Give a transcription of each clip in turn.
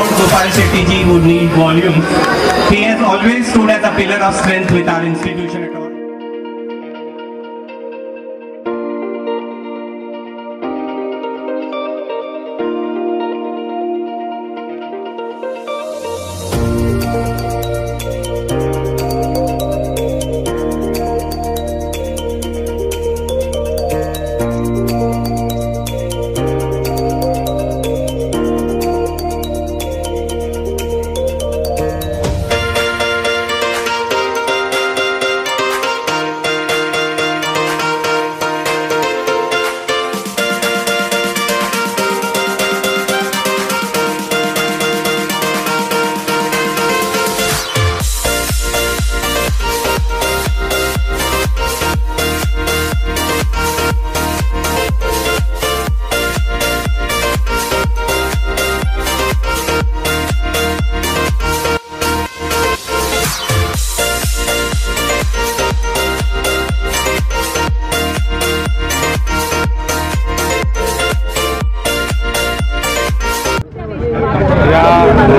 doubt Gopal Shetty ji would need volume. He has always stood as a pillar of strength with our institution at all.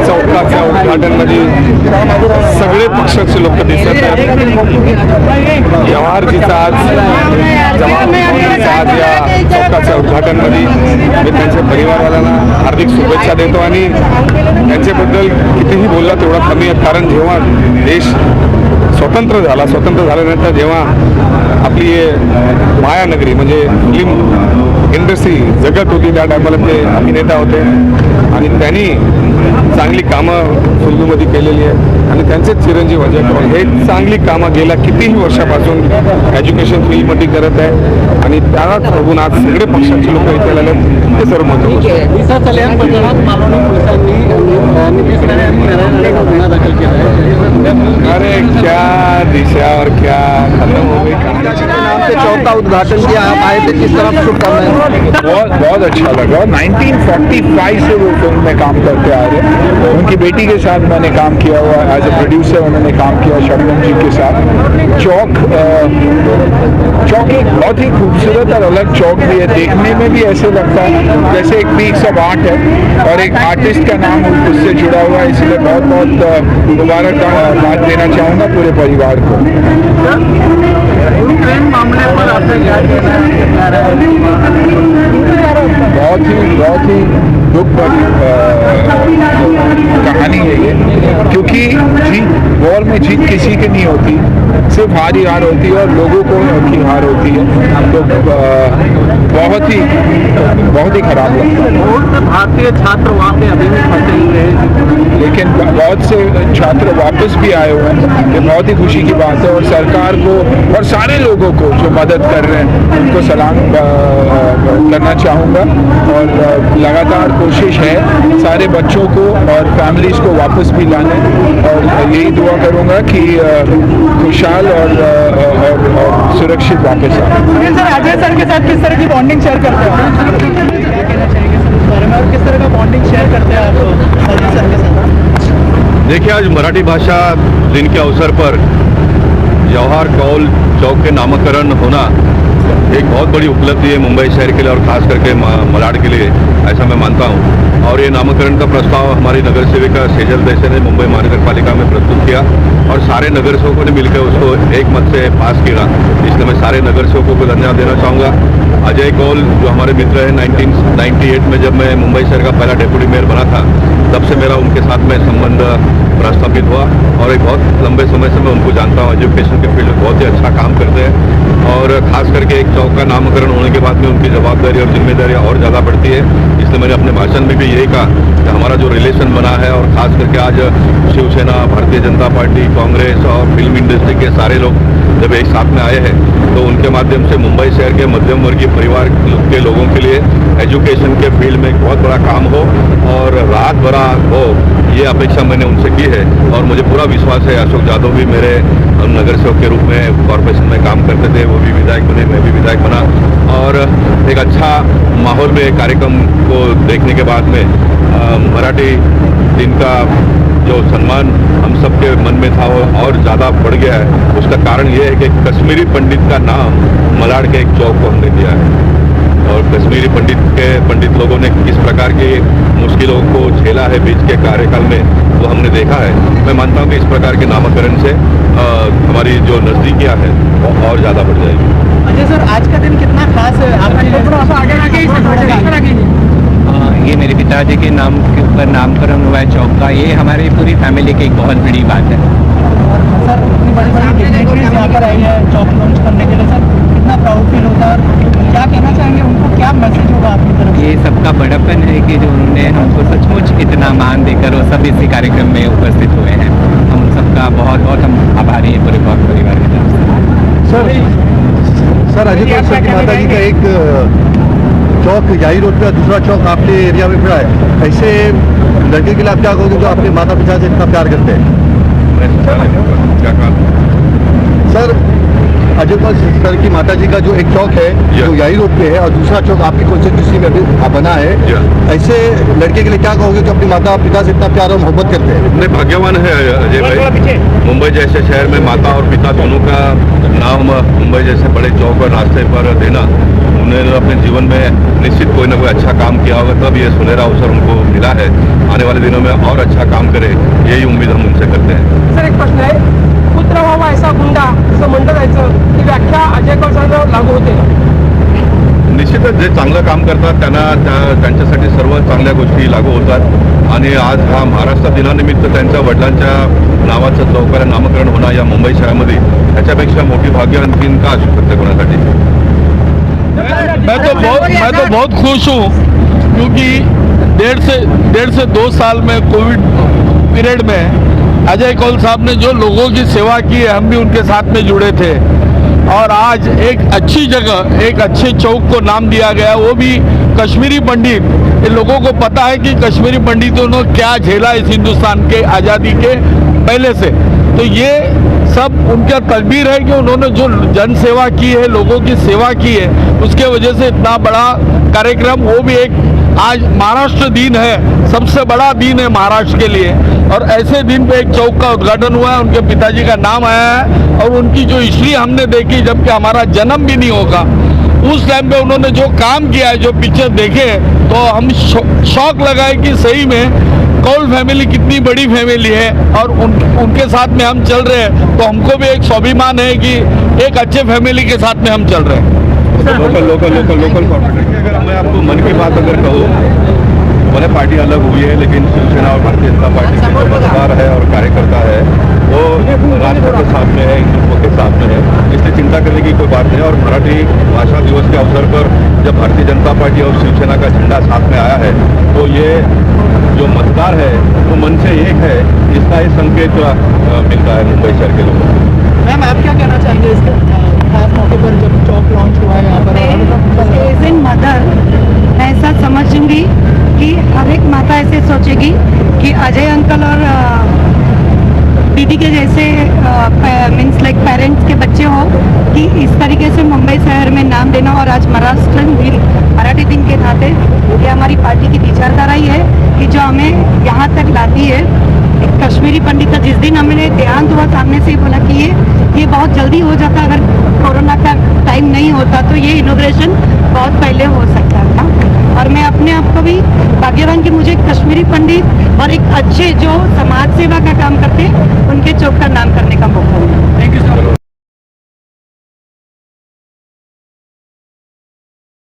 चौकाच्या उद्घाटनमध्ये सगळे पक्षाचे लोक दिसत आहेत. जवाहरजीचा आज या चौकाच्या उद्घाटनमध्ये मी त्यांच्या परिवाराला हार्दिक शुभेच्छा देतो आणि त्यांच्याबद्दल कितीही बोलला तेवढा कमी आहे. कारण जेव्हा देश स्वतंत्र झाल्यानंतर जेव्हा आपली मायानगरी म्हणजे फिल्म इंडस्ट्री जगत होती त्या टायमाला ते अभिनेता होते आणि त्यांनी चांगली कामं फुल्लूमध्ये केलेली आहे आणि त्यांचेच चिरंजीव अजय पवार हे चांगली कामं गेल्या कितीही वर्षापासून एज्युकेशन फील्डमध्ये करत आहे आणि त्यालाच बघून आज सगळे पक्षाचे लोक इथे आले ते सर्व महत्त्वाचं. अरे क्या दिशा और क्या खत्म हो गई चौथा उद्घाटन किया आप आए थे, किस तरह शुभकामनाएं? बहुत अच्छा लगा. 1945 से वो फिल्म में काम करते आ रहे हैं. उनकी बेटी के साथ मैंने काम किया हुआ एज ए प्रोड्यूसर. उन्होंने काम किया शबनम जी के साथ. चौक एक बहुत ही खूबसूरत और अलग चौक भी है. देखने में भी ऐसे लगता है जैसे एक पीस ऑफ आर्ट है और एक आर्टिस्ट का नाम उससे जुड़ा हुआ है. इसलिए बहुत बहुत मुबारकबाद देना चाहूँगा पूरे परिवार को. मामले पर आपने क्या कहना है? बहुत ही दुख भरी कहानी है ये, क्योंकि जीत वॉर में जीत किसी की नहीं होती, सिर्फ हार ही हार होती है और लोगों को की हार होती है. तो बहुत ही खराब लगता है. भारतीय छात्र वहाँ पे अभी भी फंसे हुए हैं, लेकिन बहुत से छात्र वापस भी आए हुए हैं. ये बहुत ही खुशी की बात है और सरकार को और सारे लोगों को जो मदद कर रहे हैं उनको सलाम करना चाहूँगा. और लगातार कोशिश है सारे बच्चों को और फैमिलीज़ को वापस भी लाने और यही दुआ करूँगा कि खुशहाल और सुरक्षित वापस आए. सर अजय सर के साथ किस तरह की बॉन्डिंग शेयर करते हैं? क्या कहना चाहिए सर उस बारे में और किस तरह का बॉन्डिंग शेयर करते हैं आप अजय सर के साथ? देखिए, आज मराठी भाषा दिन के अवसर पर जवाहर कौल चौक के नामकरण होना एक बहुत बड़ी उपलब्धि है मुंबई शहर के लिए और ख़ास करके मलाड के लिए, ऐसा मैं मानता हूँ. और ये नामकरण का प्रस्ताव हमारी नगर सेविका सेजल देसाई ने मुंबई महानगर पालिका में प्रस्तुत किया और सारे नगर सेवकों ने मिलकर उसको एक मत से पास किया. इसलिए मैं सारे नगर सेवकों को धन्यवाद देना चाहूँगा. अजय कौल जो हमारे मित्र हैं, 1998 में जब मैं मुंबई शहर का पहला डेप्यूटी मेयर बना था तब से मेरा उनके साथ में संबंध प्रस्थापित हुआ और एक बहुत लंबे समय से मैं उनको जानता हूँ. एजुकेशन के फील्ड में बहुत ही अच्छा काम करते हैं और ख़ास करके एक चौक का नामकरण होने के बाद में उनकी जवाबदारी और जिम्मेदारी और ज़्यादा बढ़ती है. इसलिए मैंने अपने भाषण में भी यही कहा कि हमारा जो रिलेशन बना है और ख़ास करके आज शिवसेना, भारतीय जनता पार्टी, कांग्रेस और फिल्म इंडस्ट्री के सारे लोग जब एक साथ में आए हैं तो उनके माध्यम से मुंबई शहर के मध्यम वर्गीय परिवार के लोगों के लिए एजुकेशन के फील्ड में एक बहुत बड़ा काम हो और राहत भरा हो, ये अपेक्षा मैंने उनसे की है. और मुझे पूरा विश्वास है अशोक यादव भी मेरे नगर सेवक के रूप में कॉरपोरेशन में काम करते थे, वो भी विधायक बने, मैं भी विधायक बना और एक अच्छा माहौल में कार्यक्रम को देखने के बाद में मराठी दिन का जो सम्मान हम सबके मन में था वो और ज़्यादा बढ़ गया है. उसका कारण ये है कि कश्मीरी पंडित का नाम मलाड के एक चौक को हमने दिया है. और कश्मीरी पंडित लोगों ने किस प्रकार की मुश्किलों को झेला है बीच के कार्यकाल में, वो हमने देखा है। मैं मानता हूँ कि इस प्रकार के नामकरण से हमारी जो नज़दीकियाँ है वो और ज़्यादा बढ़ जाएगी। अजय सर, आज का दिन कितना खास है आपके लिए? ये मेरे पिताजी के नाम के ऊपर नामकरण हुआ है चौक का। ये हमारी पूरी फैमिली की एक बहुत बड़ी बात है। सर, इतनी बड़ी डिग्निटरीज यहाँ पर आई है चौक लॉन्च करने के लिए, सर कितना प्राउड फील होता है और क्या कहना चाहेंगे उनको, क्या मैसेज होगा आपकी तरफ से? ये सबका बड़प्पन है कि जो उन्होंने हमको सचमुच इतना मान देकर वो सब इसी कार्यक्रम में उपस्थित हुए हैं। हम उन सबका बहुत बहुत हम आभारी हैं पूरे परिवार की तरफ से। सर अजय कौल सर की माता जी का एक चौक जाही रोड पे और दूसरा चौक आपके एरिया में पड़ा है, ऐसे लड़के के लिए आप क्या कहोगे जो अपने माता पिता से इतना प्यार करते हैं? क्या कहा? सर अजय कौल सर की माता जी का जो एक चौक है जो याही रोड पे है और दूसरा चौक आपकी कॉन्स्टिट्यूंसी में भी बना है, ऐसे लड़के के लिए क्या कहोगे जो अपनी माता पिता से इतना प्यार और मोहब्बत करते हैं? नहीं, भाग्यवान है अजय भाई। मुंबई जैसे शहर में माता और पिता दोनों का नाम मुंबई जैसे बड़े चौक और रास्ते पर देना, उन्होंने अपने जीवन में निश्चित कोई ना कोई अच्छा काम किया होगा, तब ये सुनहरा अवसर उनको मिला है। आने वाले दिनों में और अच्छा काम करे, यही उम्मीद हम उनसे करते हैं। सर, एक प्रश्न आहे, पुत्र व्हावा ऐसा गुंडा असं म्हणलं जायचं, ती व्याख्या अजय कौल सरांवर लागू होते का? निश्चितच जे चांगलं काम करतात त्यांच्यासाठी सर्व चांगल्या गोष्टी लागू होतात आणि आज हा महाराष्ट्र दिनानिमित्त त्यांच्या वडिलांच्या नावाचं चौकाला नामकरण होणं या मुंबई शहरामध्ये ह्याच्यापेक्षा मोठी भाग्य आणखीन का असू शकते कोणासाठी? मैं तो बहुत खुश हूँ क्योंकि डेढ़ से 2 साल में कोविड पीरियड में अजय कौल साहब ने जो लोगों की सेवा की है, हम भी उनके साथ में जुड़े थे और आज एक अच्छी जगह, एक अच्छे चौक को नाम दिया गया, वो भी कश्मीरी पंडित। इन लोगों को पता है कि कश्मीरी पंडितों ने क्या झेला इस हिंदुस्तान के आज़ादी के पहले से, तो ये सब उनका तकदीर है कि उन्होंने जो जन सेवा की है, लोगों की सेवा की है, उसके वजह से इतना बड़ा कार्यक्रम, वो भी एक आज महाराष्ट्र दिन है, सबसे बड़ा दिन है महाराष्ट्र के लिए, और ऐसे दिन पे एक चौक का उद्घाटन हुआ है, उनके पिताजी का नाम आया है और उनकी जो हिस्ट्री हमने देखी, जबकि हमारा जन्म भी नहीं होगा, उस टाइम पे उन्होंने जो काम किया है, जो पिक्चर देखे, तो हम शौक लगाए कि सही में कौल फैमिली कितनी बड़ी फैमिली है और उनके साथ में हम चल रहे हैं, तो हमको भी एक स्वाभिमान है कि एक अच्छे फैमिली के साथ में हम चल रहे हैं। लोकल कॉर्पोरेट, अगर मैं आपको मन की बात अगर कहूँ, भले पार्टी अलग हुई है लेकिन शिवसेना और भारतीय जनता पार्टी के जो मतदार है और कार्यकर्ता है वो राष्ट्र के साथ में है, हिंदुत्व के साथ में है, इसलिए चिंता करने की कोई बात नहीं। और मराठी भाषा दिवस के अवसर पर जब भारतीय जनता पार्टी और शिवसेना का झंडा साथ में आया है, तो ये जो मतदार है वो मन से एक है, इसका ये संकेत मिलता है मुंबई शहर के लोगों को। मैम, आप क्या कहना चाहेंगे इस खास मौके पर जब चौक लॉन्च हुआ है यहाँ पर? एज एन मदर ऐसा समझूंगी कि हर एक माता ऐसे सोचेगी कि अजय अंकल और दीदी के जैसे मीन्स लाइक पेरेंट्स के बच्चे हो, कि इस तरीके से मुंबई शहर में नाम देना। और आज महाराष्ट्र दिन, मराठी दिन के नाते ये हमारी पार्टी की विचारधारा ही है कि जो हमें यहाँ तक लाती है। एक कश्मीरी पंडित का जिस दिन हमने देहांत हुआ, सामने से ही बोला कि ये बहुत जल्दी हो जाता, अगर कोरोना का टाइम नहीं होता तो ये इनॉग्रेशन बहुत पहले हो सकता था। और मैं अपने आप को भी भाग्यवान कि मुझे एक कश्मीरी पंडित और एक अच्छे जो समाज सेवा का काम करते हैं उनके चौक का नाम करने का